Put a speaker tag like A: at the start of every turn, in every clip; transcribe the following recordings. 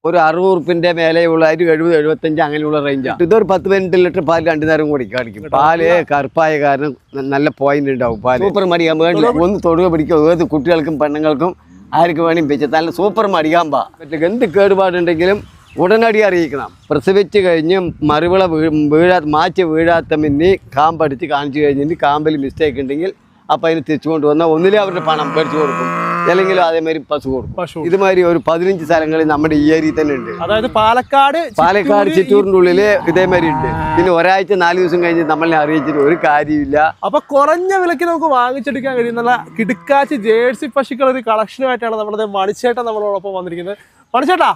A: ഒരു 60 ഉറുപ്പിന്റെ മേലെയുള്ള 70-75 അങ്ങനെയുള്ള റേഞ്ചാണ്. ഇതൊരു 10-15 ലിറ്റർ പാൽ 2 നേരം കൂടി കാണിക്കും. പാല് കറുപ്പായ കാരണം നല്ല പോയിന്റ് ഉണ്ടാവും. പാല് സൂപ്പർ മടിക്കാൻ വേണ്ടി ഒന്ന് തൊടുക പിടിക്കുക. ഏത് കുട്ടികൾക്കും പെണ്ണുങ്ങൾക്കും ആർക്കും വേണമെങ്കിൽ വെച്ചാൽ നല്ല സൂപ്പർ മടിക്കാൻ എന്ത് കേടുപാടുണ്ടെങ്കിലും ഉടനടി അറിയിക്കണം. പ്രസവിച്ച് കഴിഞ്ഞ് മറുവിള മാച്ച് വീഴാത്ത മിന്നി കാമ്പടിച്ച് കാണിച്ചു കഴിഞ്ഞിട്ട് കാമ്പിൽ മിസ്റ്റേക്ക് ഉണ്ടെങ്കിൽ അപ്പം അതിന് തിരിച്ചു കൊണ്ടുവന്നാൽ ഒന്നിലെ അവരുടെ പണം മേടിച്ചു കൊടുക്കും, അല്ലെങ്കിൽ അതേമാതിരി പശു കൊടുക്കും. ഇതുമാതിരി ഒരു 15 സ്ഥലങ്ങളിൽ നമ്മുടെ ഈ ഏരിയയിൽ തന്നെ ഉണ്ട്.
B: അതായത് പാലക്കാട്
A: ചിറ്റൂരിന്റെ ഉള്ളില് ഇതേമാതിരി ഉണ്ട്. പിന്നെ ഒരാഴ്ച 4 ദിവസം കഴിഞ്ഞ് നമ്മളെ അറിയിച്ചിട്ട് ഒരു കാര്യമില്ല.
B: അപ്പൊ കുറഞ്ഞ വിലക്ക് നമുക്ക് വാങ്ങിച്ചെടുക്കാൻ കഴിയുന്ന കിടുക്കാച്ചി ജേഴ്സി പശുക്കൾ ഒരു കളക്ഷനുമായിട്ടാണ് നമ്മുടെ മണിച്ചേട്ടൻ നമ്മളോടൊപ്പം വന്നിരിക്കുന്നത്. മണിച്ചേട്ടാ,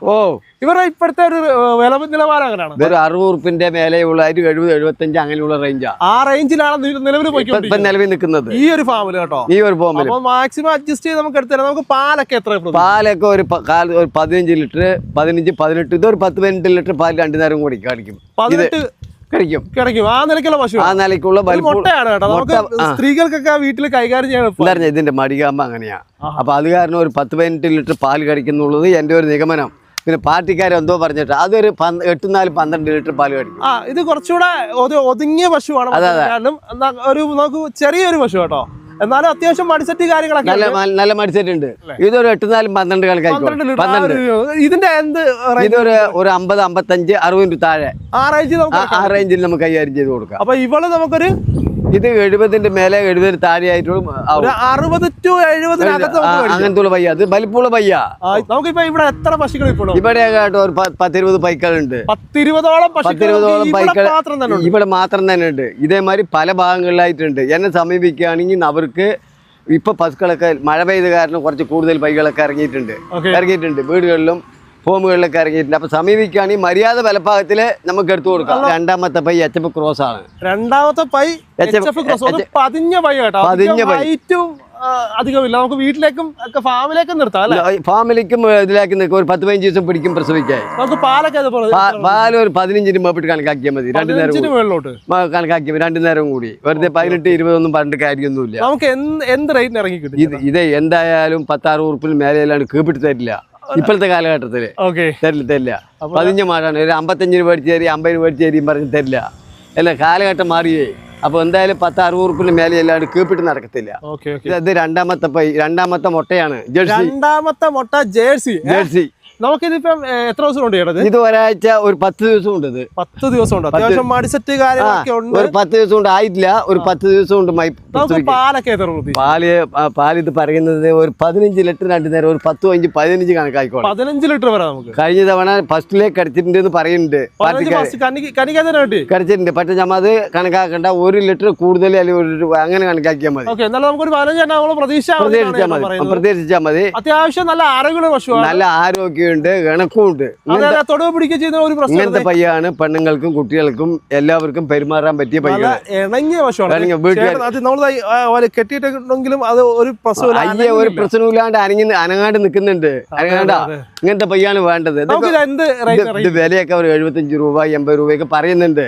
B: ഇവരുടെ ഇപ്പോഴത്തെ ഒരു വില നിലവാരം അങ്ങനെയാണ്.
A: ഒരു 60 ഉറുപ്പിന്റെ മേലെയുള്ള 70-75 അങ്ങനെയുള്ള റേഞ്ചാ.
B: ആ റേഞ്ചിലാണ്
A: നിലവിൽ നിൽക്കുന്നത്
B: ഈ ഒരു ഫാമില് കേട്ടോ.
A: ഈ ഒരു ഫാമില്
B: മാക്സിമം അഡ്ജസ്റ്റ് ചെയ്ത് നമുക്ക് എടുത്തു. നമുക്ക് പാലൊക്കെ എത്ര?
A: പാലൊക്കെ ഒരു 15 ലിറ്റർ 15-18. ഇതൊരു 10-15 ലിറ്റർ പാൽ 2 നേരം കൂടി കാണിക്കും.
B: 18 കിടക്കും. ആ നിലയ്ക്കുള്ള പശു,
A: ആ നിലയ്ക്കുള്ള
B: മുട്ടയാണ് കേട്ടോ. നമുക്ക് സ്ത്രീകൾക്കൊക്കെ വീട്ടിൽ കൈകാര്യം ചെയ്യണം.
A: ഇതിന്റെ മടികാമ്പ അങ്ങനെയാ. അപ്പൊ അത് കാരണം ഒരു 10-15 ലിറ്റർ പാൽ കടിക്കുന്നുള്ളത് എന്റെ ഒരു നിഗമനം. പിന്നെ പാർട്ടിക്കാരെന്തോ പറഞ്ഞിട്ട് അതൊരു 8-12 ലിറ്റർ പാൽ കടിക്കും.
B: ഇത് കുറച്ചുകൂടെ ഒതുങ്ങിയ പശുവാണ്. കാരണം ഒരു നമുക്ക് ചെറിയൊരു പശു കേട്ടോ. എന്നാലും അത്യാവശ്യം മടിസെറ്റ് കാര്യങ്ങളൊക്കെ
A: നല്ല മടിസെറ്റ് ഉണ്ട്. ഇതൊരു 8-12 കണക്കായിരിക്കും.
B: ഇതിന്റെ എന്ത്
A: ഇതൊരു 50-55 60 താഴെ ആ റേഞ്ചിൽ നമുക്ക് കൈകാര്യം ചെയ്ത് കൊടുക്കാം.
B: അപ്പൊ ഇവള് നമുക്കൊരു
A: ഇത് 70-ന്റെ മേലെ 70 താഴെ ആയിട്ടുള്ള
B: 60-70
A: അങ്ങനത്തെ പയ്യ. അത് വലിപ്പുള്ള പയ്യ.
B: നമുക്കിപ്പോ ഇവിടെ എത്ര പശുക്കൾ ഇപ്പോൾ
A: ഇവിടെ കേട്ടോ ഒരു 10-20 പൈക്കളുണ്ട്.
B: 10-20ഓളം
A: പൈക്കൾ ഇവിടെ മാത്രം തന്നെ ഉണ്ട്. ഇതേമാതിരി പല ഭാഗങ്ങളിലായിട്ടുണ്ട്. എന്നെ സമീപിക്കുകയാണെങ്കിൽ അവർക്ക് ഇപ്പൊ പശുക്കളൊക്കെ മഴ പെയ്ത കാരണം കുറച്ച് കൂടുതൽ പൈകളൊക്കെ ഇറങ്ങിയിട്ടുണ്ട് വീടുകളിലും ഫോമുകളിലൊക്കെ ഇറങ്ങിയിട്ടുണ്ട്. അപ്പൊ സമീപിക്കുകയാണെങ്കിൽ മര്യാദ വിലപ്പാകത്തില് നമുക്ക് എടുത്തു കൊടുക്കാം. രണ്ടാമത്തെ പൈ HF ക്രോസ് ആണ്.
B: രണ്ടാമത്തെ പൈ പതിഞ്ഞ പൈ കേട്ടോ. അധികമില്ല. നമുക്ക് വീട്ടിലേക്കും ഒക്കെ ഫാമിലേക്കും നിർത്താം.
A: ഫാമിലിക്കും ഇതിലേക്ക് നിൽക്കും. ഒരു 10-15 ദിവസം പിടിക്കും പ്രസവിക്കാൻ.
B: നമുക്ക് പാലൊക്കെ
A: പാല് ഒരു 15 മുമ്പിട്ട് കണക്കാക്കിയാൽ മതി. 2 നേരം കണക്കാക്കിയാൽ മതി. 2 നേരം കൂടി വെറുതെ 18-20 ഒന്നും പറഞ്ഞിട്ട് കാര്യമൊന്നുമില്ല.
B: നമുക്ക് എന്ത് റേറ്റിന് ഇറങ്ങി കിട്ടും?
A: ഇത് എന്തായാലും 10-60 ഉറുപ്പിന് മേലെയല്ലാണ്ട് കീപ്പിട്ട് തരില്ല. ഇപ്പോഴത്തെ കാലഘട്ടത്തില് തരില്ല. 15 മാറാണ്. ഒരു 55 മേടിച്ച് തരി 50 മേടിച്ച് തരിയും പറഞ്ഞ് തരില്ല. അല്ല, കാലഘട്ടം മാറിയേ. അപ്പൊ എന്തായാലും 10-60 ഉറുപ്പിന് മേലെ അല്ലാണ്ട് കീപ്പിട്ട് നടക്കത്തില്ല. ഇത് രണ്ടാമത്തെ മുട്ടയാണ്.
B: രണ്ടാമത്തെ മുട്ട ജേഴ്സി. നമുക്കിതിപ്പം എത്ര ദിവസം കൊണ്ട് ചെയ്യണത്?
A: ഇത് ഒരാഴ്ച ഒരു 10 ദിവസം ഉണ്ട്.
B: 10 ദിവസം ഉണ്ട്. അത്യാവശ്യം മടിസെറ്റ് കാര്യങ്ങളൊക്കെ ഉണ്ട്.
A: ഒരു 10 ദിവസം കൊണ്ട് ആയിട്ടില്ല. ഒരു 10 ദിവസം കൊണ്ട്
B: പാലൊക്കെ എത്ര?
A: പാല് ഇത് പറയുന്നത് ഒരു 15 ലിറ്റർ 2 നേരം ഒരു 10-15 കണക്കായിക്കോട്ടെ.
B: 15 ലിറ്റർ വരെ നമുക്ക്.
A: കഴിഞ്ഞ തവണ ഫസ്റ്റിലേക്ക് കടിച്ചിട്ടുണ്ട് എന്ന് പറയുന്നുണ്ട്. കടിച്ചിട്ടുണ്ട്. പക്ഷെ നമ്മ അത് കണക്കാക്കണ്ട. 1 ലിറ്റർ കൂടുതൽ അല്ലെങ്കിൽ അങ്ങനെ കണക്കാക്കിയാൽ മതി. പ്രതീക്ഷിച്ചാൽ മതി.
B: അത്യാവശ്യം നല്ല ആരോഗ്യമുള്ള പശു,
A: നല്ല ആരോഗ്യം ഉണ്ട്, ഗണക്കുണ്ട്. ഇങ്ങനത്തെ പയ്യാണ് പെണ്ണുങ്ങൾക്കും കുട്ടികൾക്കും എല്ലാവർക്കും പെരുമാറാൻ പറ്റിയ പയ്യ.
B: കെട്ടിയിട്ടുണ്ടെങ്കിലും അത് ഒരു
A: പ്രശ്നമില്ലാണ്ട് അനങ്ങാണ്ട് നിൽക്കുന്നുണ്ട്. ഇങ്ങനത്തെ പയ്യാണ് വേണ്ടത്. ഇത് വിലയൊക്കെ ഒരു 75 രൂപ 80 രൂപയൊക്കെ പറയുന്നുണ്ട്.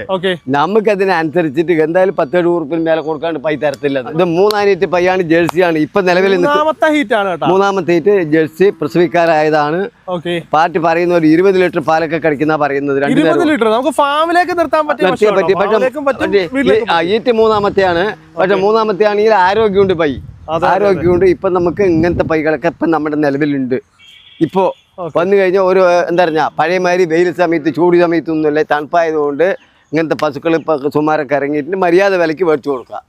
A: നമുക്ക് അതിനനുസരിച്ചിട്ട് എന്തായാലും 10-70 ഉറുപ്പിന് മേലെ കൊടുക്കാണ്ട് പൈ തരത്തില്ല. ഇത് 3-ാം ഹീറ്റ് പയ്യാണ്. ജേഴ്സിയാണ് ഇപ്പൊ നിലവിൽ 3-ാമത്തെ ഹീറ്റ് ജേഴ്സി പ്രസവിക്കാരായതാണ്. പാർട്ടി പറയുന്ന ഒരു 20 ലിറ്റർ പാലൊക്കെ കഴിക്കുന്ന പറയുന്നത്.
B: 20 ലിറ്റർ നമുക്ക് ഫാമിലേക്ക് നിർത്താൻ പറ്റും.
A: ഈറ്റ് 3-ാമത്തെയാണ്. പക്ഷെ 3-ാമത്തെ ആണെങ്കിൽ ആരോഗ്യമുണ്ട് പൈ. ആരോഗ്യമുണ്ട്. ഇപ്പൊ നമുക്ക് ഇങ്ങനത്തെ പൈകളൊക്കെ ഇപ്പൊ നമ്മുടെ നിലവിലുണ്ട്. ഇപ്പോ വന്നു കഴിഞ്ഞാൽ ഒരു എന്താ പറഞ്ഞാ പഴയമാതിരി വെയിൽ സമയത്ത് ചൂട് സമയത്തൊന്നുമില്ല. തണുപ്പായതുകൊണ്ട് ഇങ്ങനത്തെ പശുക്കൾ ഇപ്പൊ സുമാരൊക്കെ ഇറങ്ങിയിട്ട് മര്യാദ വിലക്ക് മേടിച്ചു കൊടുക്കാം.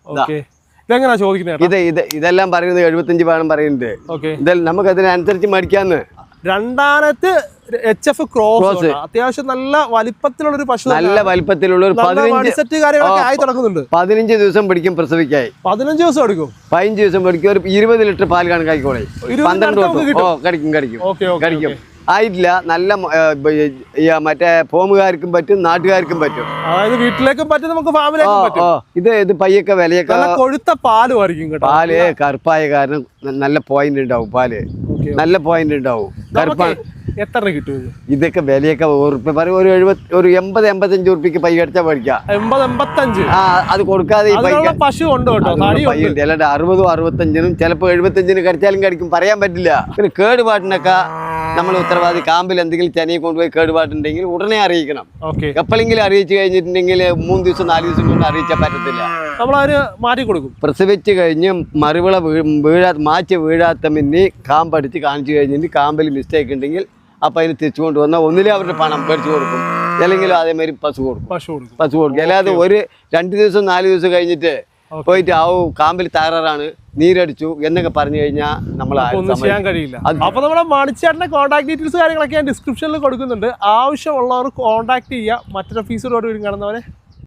A: ഇതെല്ലാം പറയുന്നത് 75 വേണം പറയുന്നുണ്ട്. ഇതെല്ലാം നമുക്ക് അതിനനുസരിച്ച് മേടിക്കാന്ന്.
B: രണ്ടാമത്തെ HF ക്രോസ് അത്യാവശ്യം നല്ല വലിപ്പത്തിലുള്ള പശു.
A: നല്ല വലിപ്പത്തിലുള്ള 15 ദിവസം പിടിക്കും പ്രസവിക്കായി.
B: 15 ദിവസം എടുക്കും.
A: 15 ദിവസം പിടിക്കും. ഒരു 20 ലിറ്റർ പാൽ കണക്കായിക്കോളെ. 12 കടിക്കും. ആയിട്ടില്ല. നല്ല മറ്റേ ഫോമുകാർക്കും പറ്റും, നാട്ടുകാർക്കും പറ്റും.
B: അതായത് വീട്ടിലേക്കും പറ്റും, നമുക്ക് ഫാമിലേക്കും പറ്റും.
A: ഇത് പയ്യൊക്കെ വിലയൊക്കെ
B: കൊഴുത്ത പാലും.
A: പാല് കറുപ്പായ കാരണം നല്ല പോയിന്റ് ഉണ്ടാവും. പാല് നല്ല പോയിന്റ് ഉണ്ടാവും.
B: എത്ര കിട്ടും ഇത്?
A: ഇതൊക്കെ വിലയൊക്കെ ഉറുപ്പ്യ പറയും ഒരു 80-85 ഉറുപ്പിക്ക് പൈ അടിച്ചാൽ പഠിക്കാം.
B: 80-85
A: ആ അത് കൊടുക്കാതെ ഈ
B: അതിനുള്ള പശു ഉണ്ട് കേട്ടോ, തടി ഉണ്ട്.
A: പൈയുണ്ട്. അല്ലാണ്ട് 60-65 ചിലപ്പോൾ 75 കടിച്ചാലും കടിക്കും, പറയാൻ പറ്റില്ല. പിന്നെ കേടുപാട്ടിനൊക്കെ നമ്മൾ ഉത്തരവാദി. കാമ്പിൽ എന്തെങ്കിലും ചെനയെ കൊണ്ടുപോയി കേടുപാട്ടുണ്ടെങ്കിൽ ഉടനെ അറിയിക്കണം. എപ്പോഴെങ്കിലും അറിയിച്ചു കഴിഞ്ഞിട്ടുണ്ടെങ്കിൽ 3 ദിവസം 4 ദിവസം കൊണ്ട് അറിയിച്ചാൽ പറ്റത്തില്ല.
B: നമ്മളവര് മാറ്റി കൊടുക്കും.
A: പ്രസവിച്ച് കഴിഞ്ഞ് മറുവിള മാറ്റി വീഴാത്ത മുന്നേ കാമ്പടിച്ച് കാണിച്ചു കഴിഞ്ഞിട്ട് കാമ്പിൽ മിസ്റ്റേക്ക് ഉണ്ടെങ്കിൽ അപ്പം അതിന് തിരിച്ചു കൊണ്ടുവന്നാൽ ഒന്നിലും അവരുടെ പണം മേടിച്ചു കൊടുക്കും, അല്ലെങ്കിലും അതേമാതിരി പശു കൊടുക്കും. അല്ലാതെ ഒരു 2 ദിവസം 4 ദിവസം കഴിഞ്ഞിട്ട് പോയിട്ട് കാമ്പിൽ തകരാറാണ്, നീരടിച്ചു എന്നൊക്കെ പറഞ്ഞു കഴിഞ്ഞാൽ നമ്മൾ
B: ഒന്നും ചെയ്യാൻ കഴിയില്ല. അപ്പൊ നമ്മുടെ മണിച്ചേട്ടന്റെ കോൺടാക്ട് ഡീറ്റെയിൽസ് കാര്യങ്ങളൊക്കെ ഞാൻ ഡിസ്ക്രിപ്ഷനിൽ കൊടുക്കുന്നുണ്ട്. ആവശ്യമുള്ളവർ കോൺടാക്ട് ചെയ്യുക. മറ്റൊരു ഫീസോട് വരും കാണുന്നവരെ.